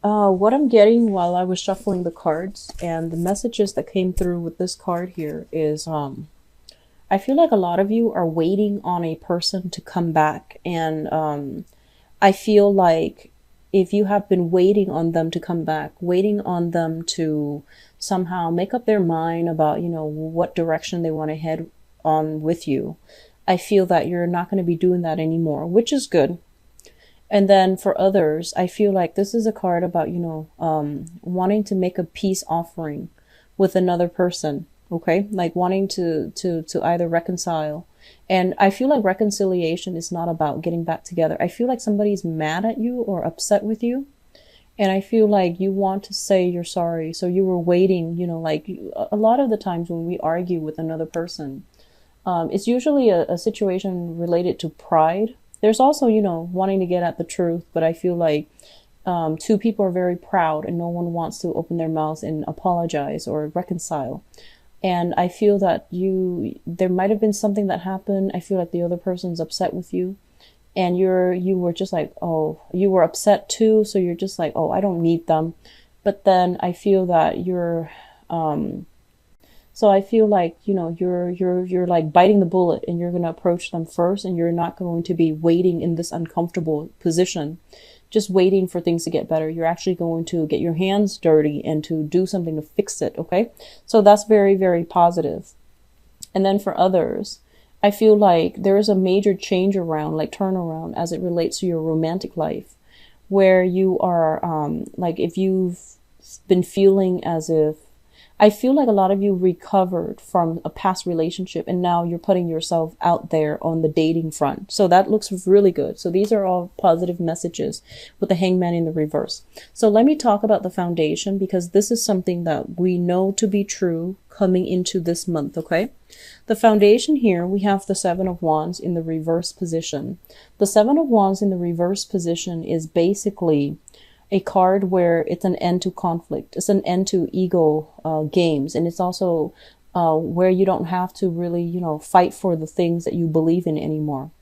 What I'm getting while I was shuffling the cards and the messages that came through with this card here is I feel like a lot of you are waiting on a person to come back, and I feel like if you have been waiting on them to come back, waiting on them to somehow make up their mind about, what direction they want to head on with you, I feel that you're not going to be doing that anymore, which is good. And then for others, I feel like this is a card about, wanting to make a peace offering with another person. Okay. Like wanting to either reconcile. And I feel like reconciliation is not about getting back together. I feel like somebody's mad at you or upset with you. And I feel like you want to say you're sorry. So you were waiting, like a lot of the times when we argue with another person, it's usually a situation related to pride. There's also, wanting to get at the truth, but I feel like two people are very proud and no one wants to open their mouths and apologize or reconcile. And I feel that there might have been something that happened. I feel like the other person's upset with you, and you were just like, oh, you were upset too. So you're just like, oh, I don't need them. But then I feel that so I feel like, you're like biting the bullet and you're going to approach them first, and you're not going to be waiting in this uncomfortable position, just waiting for things to get better. You're actually going to get your hands dirty and to do something to fix it. Okay. So that's very, very positive. And then for others, I feel like there is a major change around, like turnaround, as it relates to your romantic life, where you are, like if you've been feeling as if, I feel like a lot of you recovered from a past relationship and now you're putting yourself out there on the dating front. So that looks really good. So these are all positive messages with the Hangman in the reverse. So let me talk about the foundation, because this is something that we know to be true coming into this month. Okay. The foundation here, we have the Seven of Wands in the reverse position. The Seven of Wands in the reverse position is basically a card where it's an end to conflict. It's an end to ego games. And it's also where you don't have to really, fight for the things that you believe in anymore.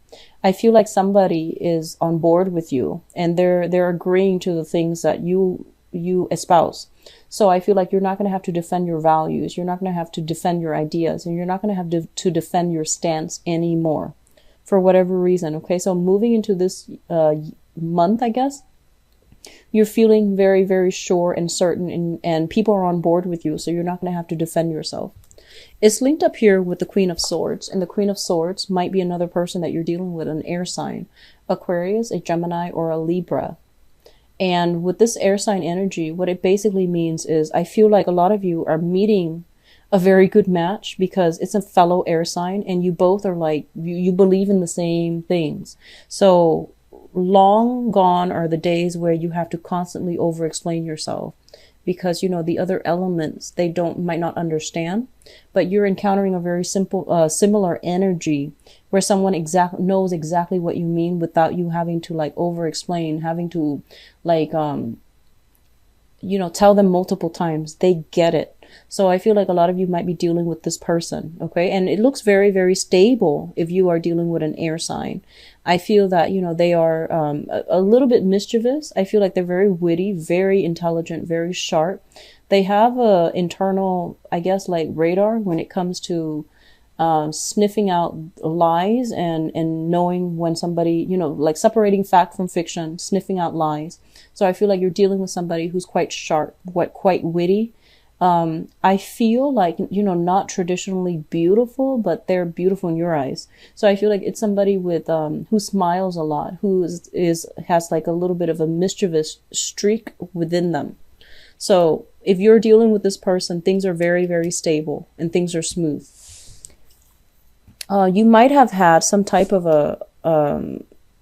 I feel like somebody is on board with you and they're agreeing to the things that you espouse. So I feel like you're not going to have to defend your values. You're not going to have to defend your ideas, and you're not going to have to defend your stance anymore for whatever reason. Okay. So moving into this month, I guess, you're feeling very, very sure and certain, and people are on board with you. So you're not going to have to defend yourself. It's linked up here with the Queen of Swords, and the Queen of Swords might be another person that you're dealing with, an air sign, Aquarius, a Gemini, or a Libra. And with this air sign energy, what it basically means is I feel like a lot of you are meeting a very good match because it's a fellow air sign and you both are like, you believe in the same things. So long gone are the days where you have to constantly over-explain yourself because, the other elements, they might not understand, but you're encountering a very similar energy where someone knows exactly what you mean without you having to like over-explain, having to like, tell them multiple times. They get it. So I feel like a lot of you might be dealing with this person. Okay. And it looks very, very stable if you are dealing with an air sign. I feel that, they are a little bit mischievous. I feel like they're very witty, very intelligent, very sharp. They have a internal, I guess, like radar when it comes to sniffing out lies and knowing when somebody, like separating fact from fiction, sniffing out lies. So I feel like you're dealing with somebody who's quite sharp, quite witty. I feel like, not traditionally beautiful, but they're beautiful in your eyes. So I feel like it's somebody with, who smiles a lot, who has like a little bit of a mischievous streak within them. So if you're dealing with this person, things are very, very stable and things are smooth. You might have had some type of a,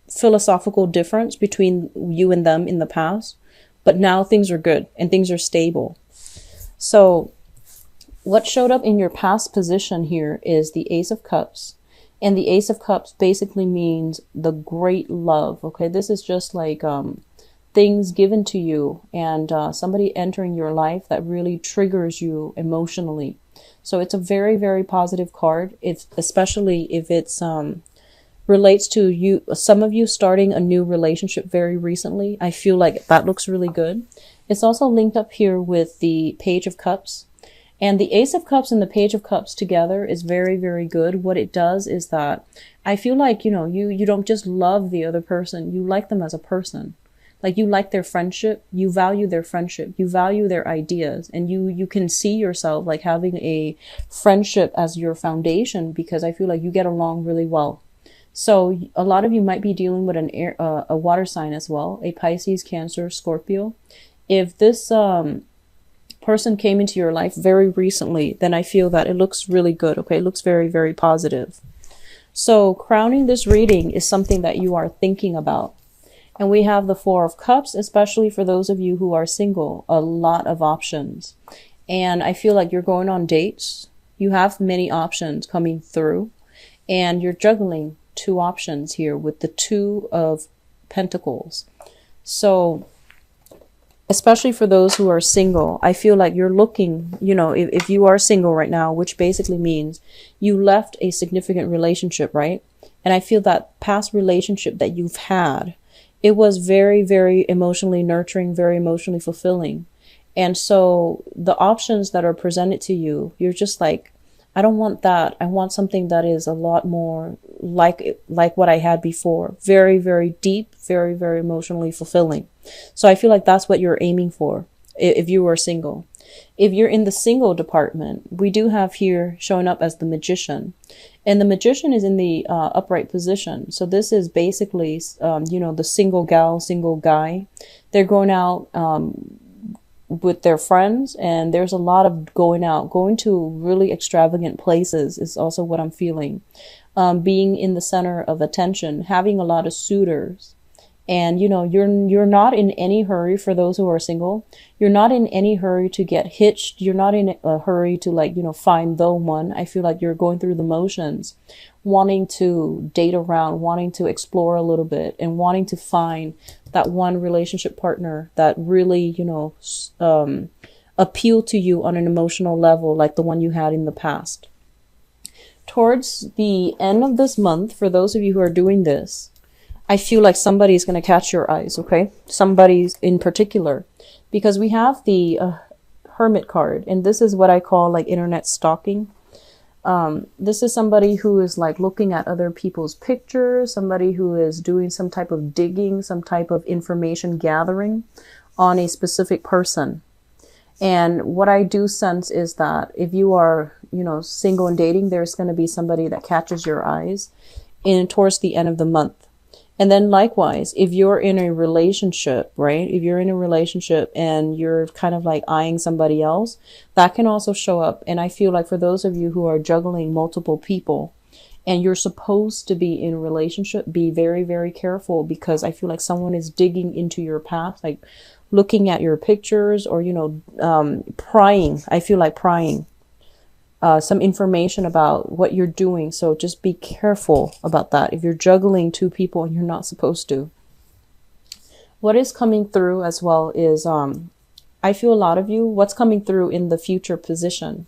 philosophical difference between you and them in the past, but now things are good and things are stable. So what showed up in your past position here is the Ace of Cups. And the Ace of Cups basically means the great love. Okay, this is just like things given to you and somebody entering your life that really triggers you emotionally. So it's a very, very positive card, especially if it's relates to you, some of you starting a new relationship very recently. I feel like that looks really good. It's also linked up here with the Page of Cups. And the Ace of Cups and the Page of Cups together is very, very good. What it does is that I feel like, you don't just love the other person, you like them as a person. Like, you like their friendship, you value their friendship, you value their ideas, and you can see yourself like having a friendship as your foundation, because I feel like you get along really well. So a lot of you might be dealing with a water sign as well, a Pisces, Cancer, Scorpio. If this person came into your life very recently, then I feel that it looks really good. Okay, it looks very, very positive. So crowning this reading is something that you are thinking about. And we have the Four of Cups, especially for those of you who are single, a lot of options. And I feel like you're going on dates. You have many options coming through, and you're juggling two options here with the Two of Pentacles. So especially for those who are single, I feel like you're looking, if you are single right now, which basically means you left a significant relationship, right? And I feel that past relationship that you've had, it was very, very emotionally nurturing, very emotionally fulfilling. And so the options that are presented to you, you're just like, I don't want that. I want something that is a lot more like what I had before. Very, very deep, very, very emotionally fulfilling. So I feel like that's what you're aiming for if you were single. If you're in the single department, we do have here showing up as the Magician. And the Magician is in the upright position. So this is basically, the single gal, single guy. They're going out with their friends, and there's a lot of going to really extravagant places is also what I'm feeling. Being in the center of attention, having a lot of suitors. And, you're not in any hurry. For those who are single, you're not in any hurry to get hitched. You're not in a hurry to find the one. I feel like you're going through the motions, wanting to date around, wanting to explore a little bit, and wanting to find that one relationship partner that really, appeal to you on an emotional level, like the one you had in the past. Towards the end of this month, for those of you who are doing this, I feel like somebody's going to catch your eyes, okay? Somebody's in particular, because we have the Hermit card, and this is what I call like internet stalking. This is somebody who is like looking at other people's pictures, somebody who is doing some type of digging, some type of information gathering on a specific person. And what I do sense is that if you are, single and dating, there's going to be somebody that catches your eyes towards the end of the month. And then likewise, if you're in a relationship, right? If you're in a relationship and you're kind of like eyeing somebody else, that can also show up. And I feel like for those of you who are juggling multiple people and you're supposed to be in a relationship, be very, very careful, because I feel like someone is digging into your past, like looking at your pictures or, prying. I feel like prying. Some information about what you're doing. So just be careful about that if you're juggling two people and you're not supposed to. What is coming through as well is, I feel a lot of you, what's coming through in the future position.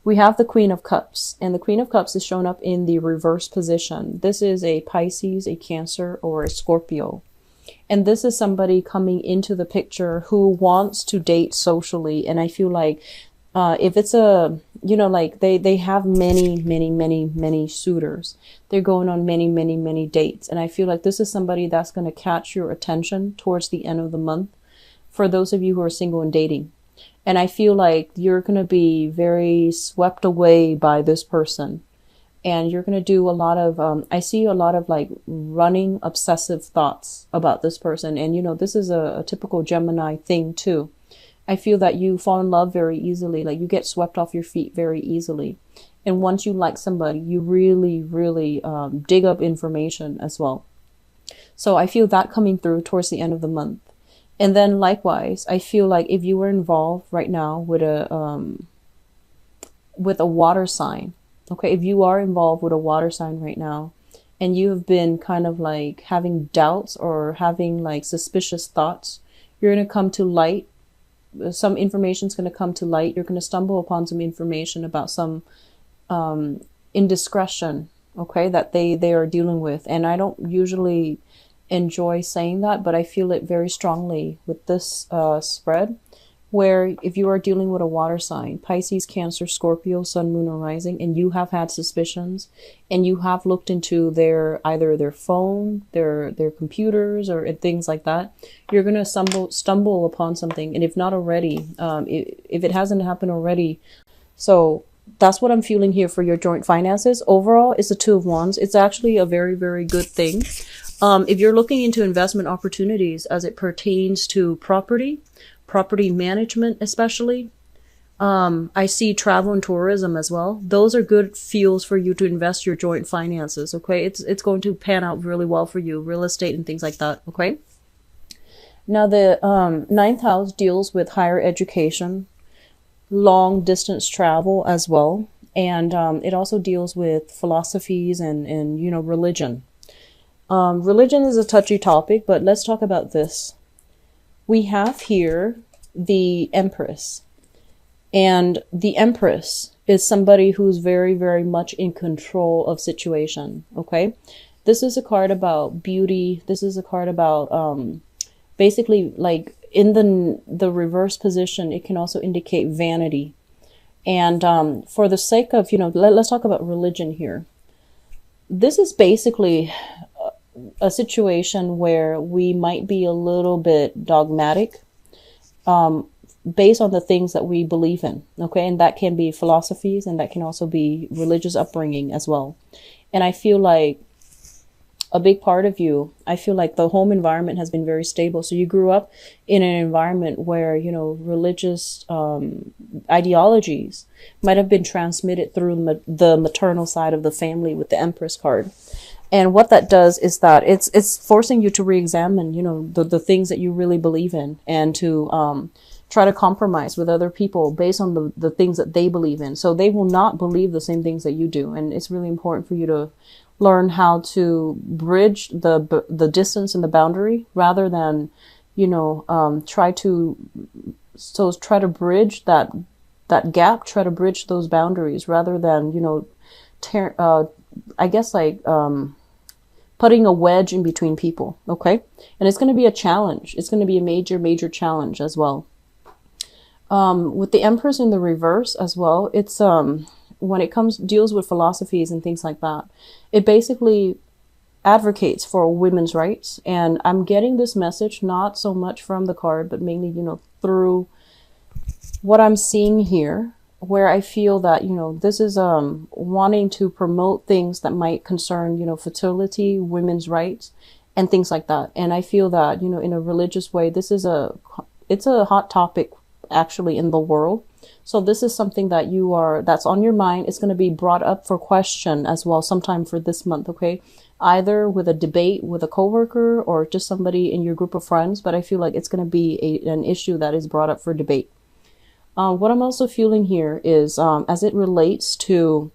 We have the Queen of Cups, and the Queen of Cups is shown up in the reverse position. This is a Pisces, a Cancer, or a Scorpio. And this is somebody coming into the picture who wants to date socially. And I feel like if it's they have many suitors. They're going on many dates. And I feel like this is somebody that's going to catch your attention towards the end of the month for those of you who are single and dating. And I feel like you're going to be very swept away by this person. And you're going to do a lot of, I see a lot of like running obsessive thoughts about this person. And, this is a typical Gemini thing too. I feel that you fall in love very easily, like you get swept off your feet very easily. And once you like somebody, you really dig up information as well. So I feel that coming through towards the end of the month. And then likewise, I feel like if you were involved right now with a water sign, okay, if you are involved with a water sign right now, and you have been kind of like having doubts or having like suspicious thoughts, you're going to come to light. Some information is going to come to light. You're going to stumble upon some information about some indiscretion, okay, that they are dealing with. And I don't usually enjoy saying that, but I feel it very strongly with this spread, where if you are dealing with a water sign, Pisces, Cancer, Scorpio, Sun, Moon, or Rising, and you have had suspicions, and you have looked into either their phone, their computers, or things like that, you're gonna stumble upon something, and if not already, if it hasn't happened already, so that's what I'm feeling here for your joint finances. Overall, it's the Two of Wands. It's actually a very, very good thing. If you're looking into investment opportunities as it pertains to property management, especially, I see travel and tourism as well. Those are good fields for you to invest your joint finances. Okay. It's going to pan out really well for you, real estate and things like that. Okay. Now the, ninth house deals with higher education, long distance travel as well. And, it also deals with philosophies and, you know, religion. Religion is a touchy topic, but let's talk about this. We have here the Empress, and the Empress is somebody who's very, very much in control of situation. Okay. This is a card about beauty. This is a card about, basically, like, in the reverse position, it can also indicate vanity. And, for the sake of, you know, let's talk about religion here. This is basically a situation where we might be a little bit dogmatic, based on the things that we believe in. Okay. And that can be philosophies, and that can also be religious upbringing as well. And I feel like a big part of you, I feel like the home environment has been very stable. So you grew up in an environment where, you know, religious, ideologies might have been transmitted through the maternal side of the family with the Empress card. And what that does is that it's forcing you to re-examine, you know, the things that you really believe in, and to try to compromise with other people based on the things that they believe in. So they will not believe the same things that you do. And it's really important for you to learn how to bridge the distance and the boundary, rather than, you know, try to bridge that gap, try to bridge those boundaries, rather than, you know, I guess, like, putting a wedge in between people. Okay. And it's going to be a challenge. It's going to be a major, major challenge as well. With the Empress in the reverse as well, it's, when it deals with philosophies and things like that, it basically advocates for women's rights. And I'm getting this message, not so much from the card, but mainly, you know, through what I'm seeing here, where I feel that, you know, this is, wanting to promote things that might concern, you know, fertility, women's rights, and things like that. And I feel that, you know, in a religious way, it's a hot topic actually in the world. So this is something that that's on your mind. It's going to be brought up for question as well sometime for this month. Okay. Either with a debate with a coworker or just somebody in your group of friends. But I feel like it's going to be an issue that is brought up for debate. What I'm also feeling here is, as it relates to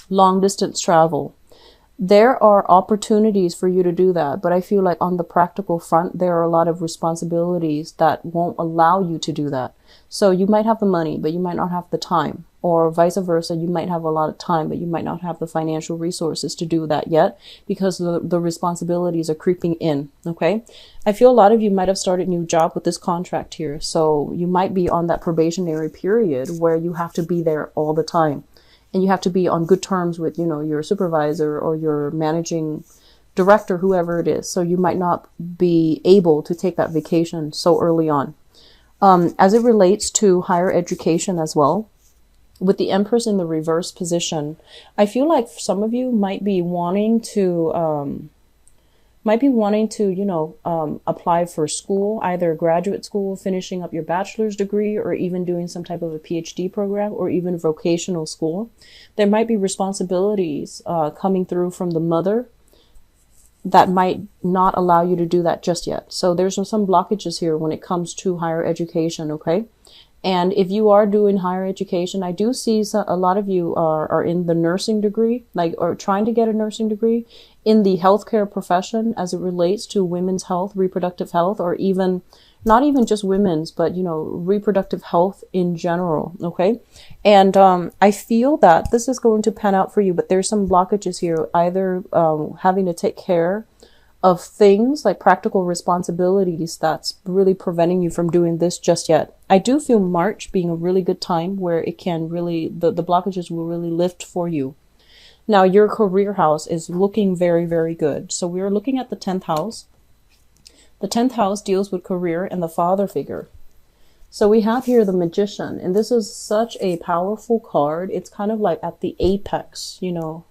long distance travel, there are opportunities for you to do that. But I feel like on the practical front, there are a lot of responsibilities that won't allow you to do that. So you might have the money, but you might not have the time, or vice versa. You might have a lot of time, but you might not have the financial resources to do that yet, because the responsibilities are creeping in. Okay. I feel a lot of you might have started a new job with this contract here. So you might be on that probationary period where you have to be there all the time, and you have to be on good terms with, you know, your supervisor or your managing director, whoever it is. So you might not be able to take that vacation so early on. As it relates to higher education as well, with the Empress in the reverse position, I feel like some of you might be wanting to, you know, apply for school, either graduate school, finishing up your bachelor's degree, or even doing some type of a PhD program, or even vocational school. There might be responsibilities coming through from the mother that might not allow you to do that just yet. So there's some blockages here when it comes to higher education. Okay. And if you are doing higher education, I do see a lot of you are in the nursing degree, like, or trying to get a nursing degree in the healthcare profession as it relates to women's health, reproductive health, or even not even just women's, but, you know, reproductive health in general. Okay. And, I feel that this is going to pan out for you, but there's some blockages here, either, having to take care of things like practical responsibilities that's really preventing you from doing this just yet. I do feel March being a really good time where it can really, the blockages will really lift for you. Now, your career house is looking very, very good. So we're looking at the 10th house. The 10th house deals with career and the father figure. So we have here the Magician, and this is such a powerful card. It's kind of like at the apex,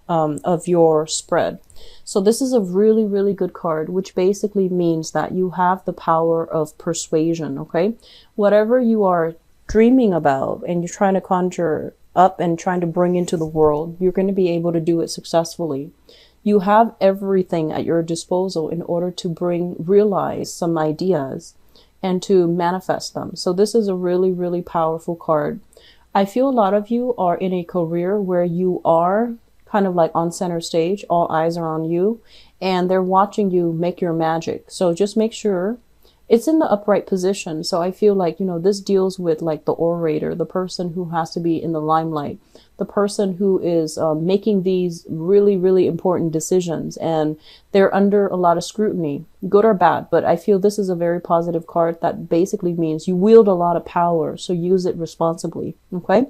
of your spread. So this is a really, really good card, which basically means that you have the power of persuasion, okay? Whatever you are dreaming about and you're trying to conjure up and trying to bring into the world, you're going to be able to do it successfully. You have everything at your disposal in order to realize some ideas and to manifest them. So this is a really, really powerful card. I feel a lot of you are in a career where you are kind of like on center stage, all eyes are on you, and they're watching you make your magic. So just make sure it's in the upright position. So I feel like, this deals with like the orator, the person who has to be in the limelight, the person who is making these really, really important decisions, and they're under a lot of scrutiny, good or bad. But I feel this is a very positive card that basically means you wield a lot of power. So use it responsibly. Okay.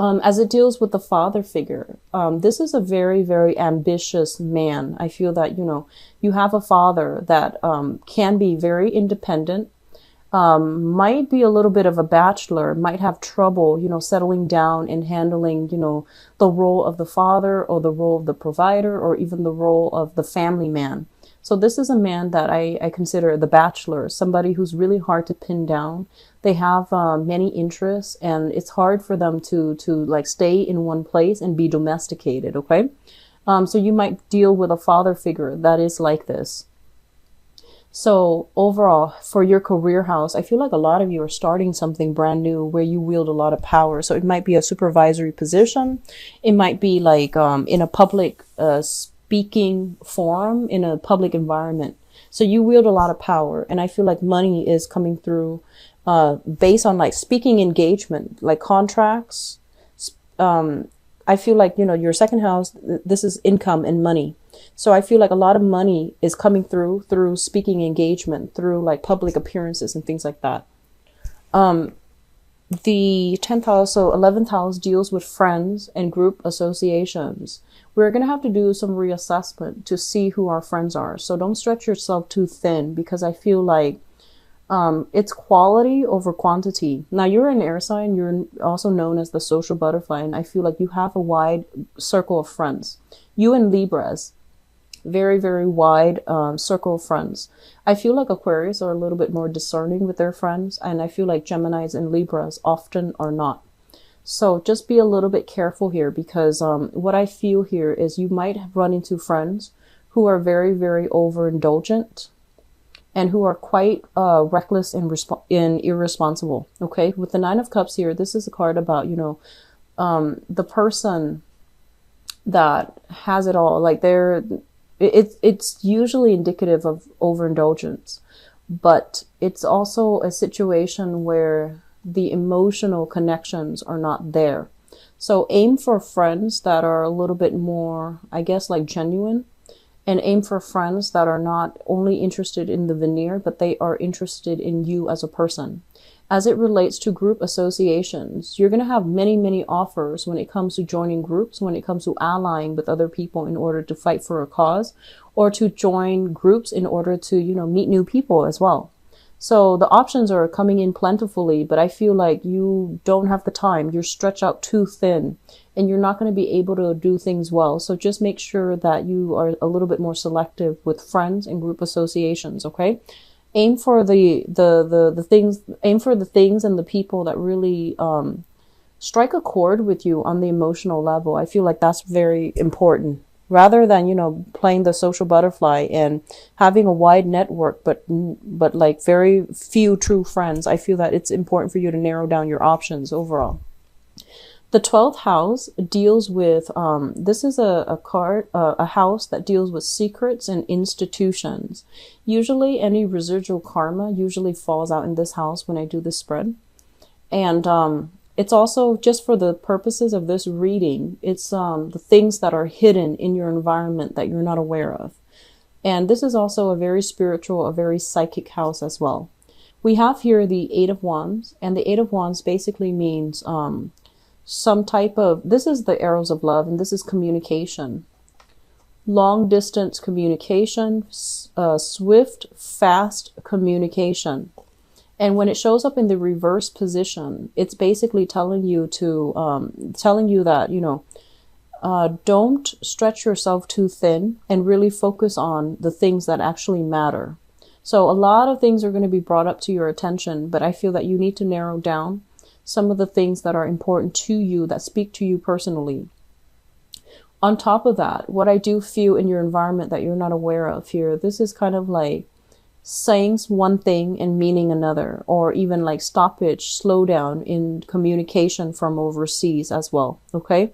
As it deals with the father figure, this is a very, very ambitious man. I feel that, you have a father that can be very independent, might be a little bit of a bachelor, might have trouble, settling down and handling, the role of the father or the role of the provider or even the role of the family man. So this is a man that I consider the bachelor, somebody who's really hard to pin down. They have many interests, and it's hard for them to like stay in one place and be domesticated. Okay. So you might deal with a father figure that is like this. So overall, for your career house, I feel like a lot of you are starting something brand new where you wield a lot of power. So it might be a supervisory position. It might be like in a public speaking forum, in a public environment. So you wield a lot of power. And I feel like money is coming through based on like speaking engagement, like contracts. I feel like, your second house, this is income and money. So I feel like a lot of money is coming through speaking engagement, through like public appearances and things like that. The 10th house, so 11th house deals with friends and group associations. We're going to have to do some reassessment to see who our friends are. So don't stretch yourself too thin, because I feel like it's quality over quantity. Now, you're an air sign. You're also known as the social butterfly. And I feel like you have a wide circle of friends. You and Libras, very, very wide circle of friends. I feel like Aquarius are a little bit more discerning with their friends. And I feel like Geminis and Libras often are not. So just be a little bit careful here, because what I feel here is you might run into friends who are very, very overindulgent and who are quite reckless and irresponsible. Okay, with the 9 of Cups here, this is a card about, the person that has it all. Like it's usually indicative of overindulgence, but it's also a situation where the emotional connections are not there. So aim for friends that are a little bit more, I guess, like genuine, and aim for friends that are not only interested in the veneer, but they are interested in you as a person. As it relates to group associations, you're going to have many, many offers when it comes to joining groups, when it comes to allying with other people in order to fight for a cause, or to join groups in order to, meet new people as well. So the options are coming in plentifully, but I feel like you don't have the time. You're stretched out too thin, and you're not going to be able to do things well. So just make sure that you are a little bit more selective with friends and group associations. Okay. Aim for the things, aim for the things and the people that really strike a chord with you on the emotional level. I feel like that's very important, rather than, playing the social butterfly and having a wide network, but like very few true friends. I feel that it's important for you to narrow down your options overall. The 12th house deals with, this is a card, a house that deals with secrets and institutions. Usually any residual karma usually falls out in this house when I do this spread. And it's also, just for the purposes of this reading, it's the things that are hidden in your environment that you're not aware of. And this is also a very spiritual, a very psychic house as well. We have here the Eight of Wands, and the Eight of Wands basically means some type of, this is the arrows of love, and this is communication. Long distance communication, swift, fast communication. And when it shows up in the reverse position, it's basically telling you that, you know, don't stretch yourself too thin and really focus on the things that actually matter. So a lot of things are going to be brought up to your attention, but I feel that you need to narrow down some of the things that are important to you, that speak to you personally. On top of that, what I do feel in your environment that you're not aware of here, this is kind of like saying one thing and meaning another, or even like stoppage, slow down in communication from overseas as well. Okay.